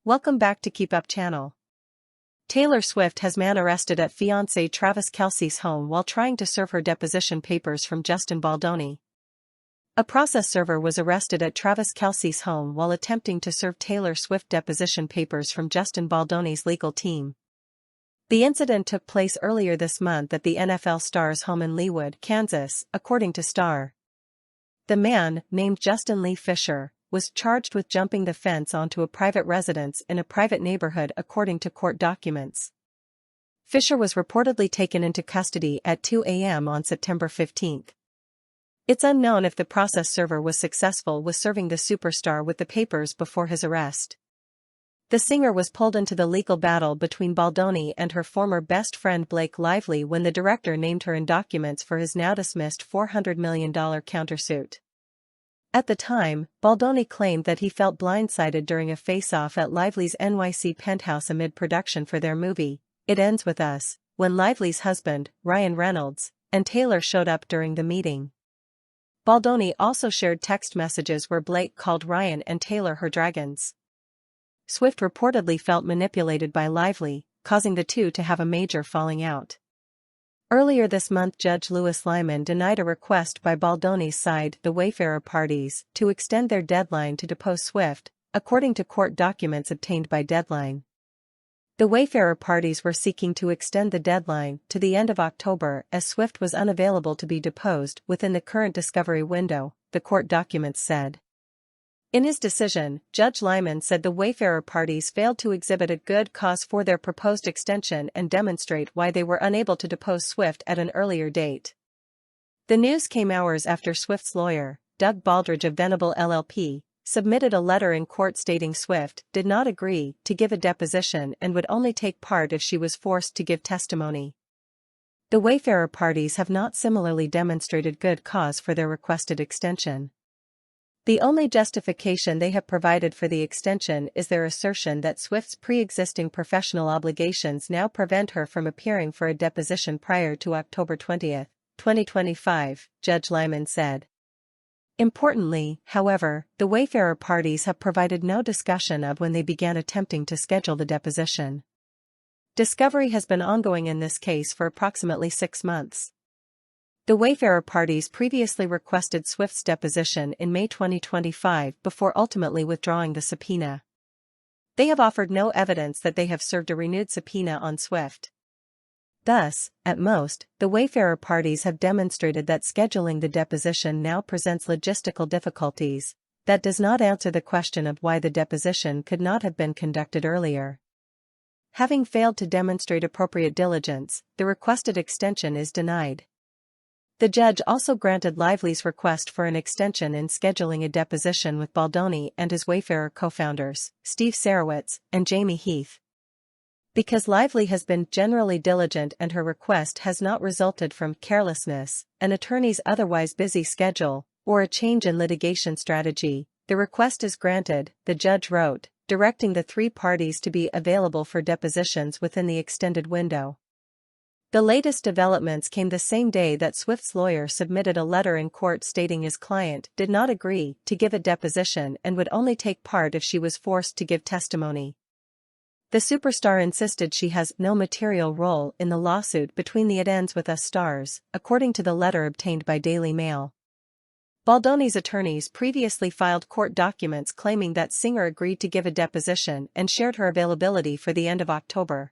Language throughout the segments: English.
Welcome back to Keep Up channel. Taylor Swift has man arrested at fiancé Travis Kelce's home while trying to serve her deposition papers from Justin Baldoni. A process server was arrested at Travis Kelce's home while attempting to serve Taylor Swift deposition papers from Justin Baldoni's legal team. The incident took place earlier this month at the NFL star's home in Leawood, Kansas, according to Star. The man, named Justin Lee Fisher, was charged with jumping the fence onto a private residence in a private neighborhood according to court documents. Fisher was reportedly taken into custody at 2 a.m. on September 15. It's unknown if the process server was successful with serving the superstar with the papers before his arrest. The singer was pulled into the legal battle between Baldoni and her former best friend Blake Lively when the director named her in documents for his now-dismissed $400 million countersuit. At the time, Baldoni claimed that he felt blindsided during a face-off at Lively's NYC penthouse amid production for their movie, It Ends With Us, when Lively's husband, Ryan Reynolds, and Taylor showed up during the meeting. Baldoni also shared text messages where Blake called Ryan and Taylor her dragons. Swift reportedly felt manipulated by Lively, causing the two to have a major falling out. Earlier this month, Judge Louis Lyman denied a request by Baldoni's side, the Wayfarer parties, to extend their deadline to depose Swift, according to court documents obtained by Deadline. The Wayfarer parties were seeking to extend the deadline to the end of October as Swift was unavailable to be deposed within the current discovery window, the court documents said. In his decision, Judge Lyman said the Wayfarer parties failed to exhibit a good cause for their proposed extension and demonstrate why they were unable to depose Swift at an earlier date. The news came hours after Swift's lawyer, Doug Baldridge of Venable LLP, submitted a letter in court stating Swift did not agree to give a deposition and would only take part if she was forced to give testimony. The Wayfarer parties have not similarly demonstrated good cause for their requested extension. The only justification they have provided for the extension is their assertion that Swift's pre-existing professional obligations now prevent her from appearing for a deposition prior to October 20, 2025, Judge Lyman said. Importantly, however, the Wayfarer parties have provided no discussion of when they began attempting to schedule the deposition. Discovery has been ongoing in this case for approximately 6 months. The Wayfarer parties previously requested Swift's deposition in May 2025 before ultimately withdrawing the subpoena. They have offered no evidence that they have served a renewed subpoena on Swift. Thus, at most, the Wayfarer parties have demonstrated that scheduling the deposition now presents logistical difficulties. That does not answer the question of why the deposition could not have been conducted earlier. Having failed to demonstrate appropriate diligence, the requested extension is denied. The judge also granted Lively's request for an extension in scheduling a deposition with Baldoni and his Wayfarer co-founders, Steve Sarowitz and Jamie Heath. Because Lively has been generally diligent and her request has not resulted from carelessness, an attorney's otherwise busy schedule, or a change in litigation strategy, the request is granted, the judge wrote, directing the three parties to be available for depositions within the extended window. The latest developments came the same day that Swift's lawyer submitted a letter in court stating his client did not agree to give a deposition and would only take part if she was forced to give testimony. The superstar insisted she has no material role in the lawsuit between the It Ends With Us stars, according to the letter obtained by Daily Mail. Baldoni's attorneys previously filed court documents claiming that singer agreed to give a deposition and shared her availability for the end of October.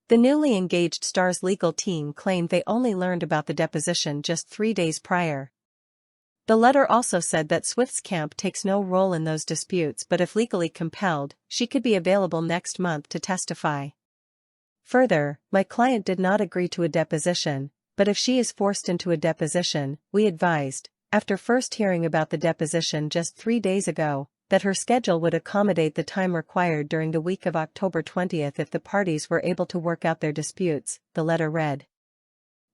The newly engaged star's legal team claimed they only learned about the deposition just 3 days prior. The letter also said that Swift's camp takes no role in those disputes, but if legally compelled, she could be available next month to testify. Further, my client did not agree to a deposition, but if she is forced into a deposition, we advised, after first hearing about the deposition just 3 days ago, that her schedule would accommodate the time required during the week of October 20 if the parties were able to work out their disputes, the letter read.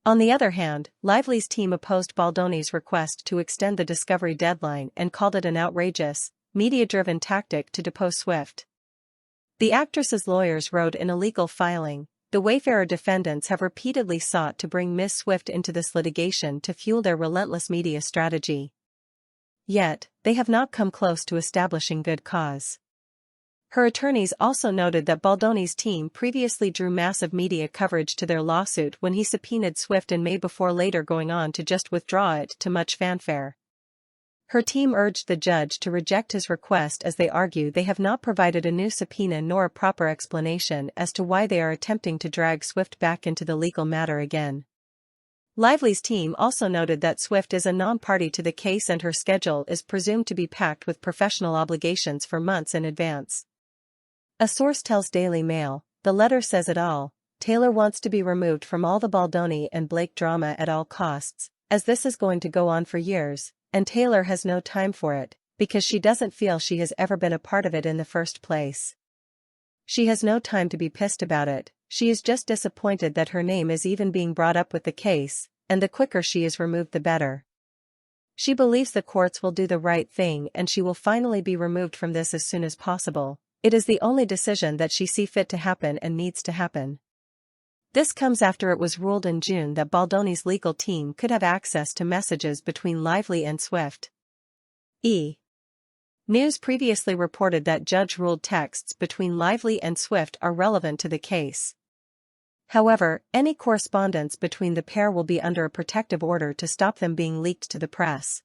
On the other hand, Lively's team opposed Baldoni's request to extend the discovery deadline and called it an outrageous, media-driven tactic to depose Swift. The actress's lawyers wrote in a legal filing, the Wayfarer defendants have repeatedly sought to bring Ms. Swift into this litigation to fuel their relentless media strategy. Yet, they have not come close to establishing good cause. Her attorneys also noted that Baldoni's team previously drew massive media coverage to their lawsuit when he subpoenaed Swift in May before later going on to just withdraw it to much fanfare. Her team urged the judge to reject his request as they argue they have not provided a new subpoena nor a proper explanation as to why they are attempting to drag Swift back into the legal matter again. Lively's team also noted that Swift is a non-party to the case and her schedule is presumed to be packed with professional obligations for months in advance. A source tells Daily Mail, the letter says it all, Taylor wants to be removed from all the Baldoni and Blake drama at all costs, as this is going to go on for years, and Taylor has no time for it, because she doesn't feel she has ever been a part of it in the first place. She has no time to be pissed about it, she is just disappointed that her name is even being brought up with the case, and the quicker she is removed the better. She believes the courts will do the right thing and she will finally be removed from this as soon as possible. It is the only decision that she sees fit to happen and needs to happen. This comes after it was ruled in June that Baldoni's legal team could have access to messages between Lively and Swift. News previously reported that judge-ruled texts between Lively and Swift are relevant to the case. However, any correspondence between the pair will be under a protective order to stop them being leaked to the press.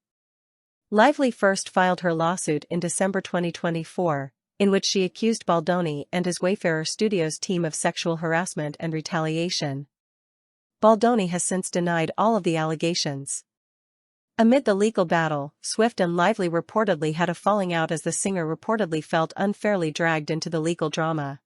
Lively first filed her lawsuit in December 2024, in which she accused Baldoni and his Wayfarer Studios team of sexual harassment and retaliation. Baldoni has since denied all of the allegations. Amid the legal battle, Swift and Lively reportedly had a falling out as the singer reportedly felt unfairly dragged into the legal drama.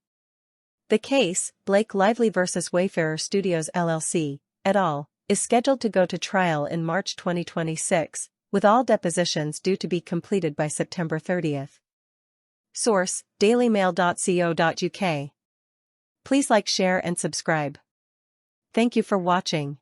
The case, Blake Lively vs. Wayfarer Studios LLC, et al., is scheduled to go to trial in March 2026, with all depositions due to be completed by September 30th. Source: dailymail.co.uk. Please like, share and subscribe. Thank you for watching.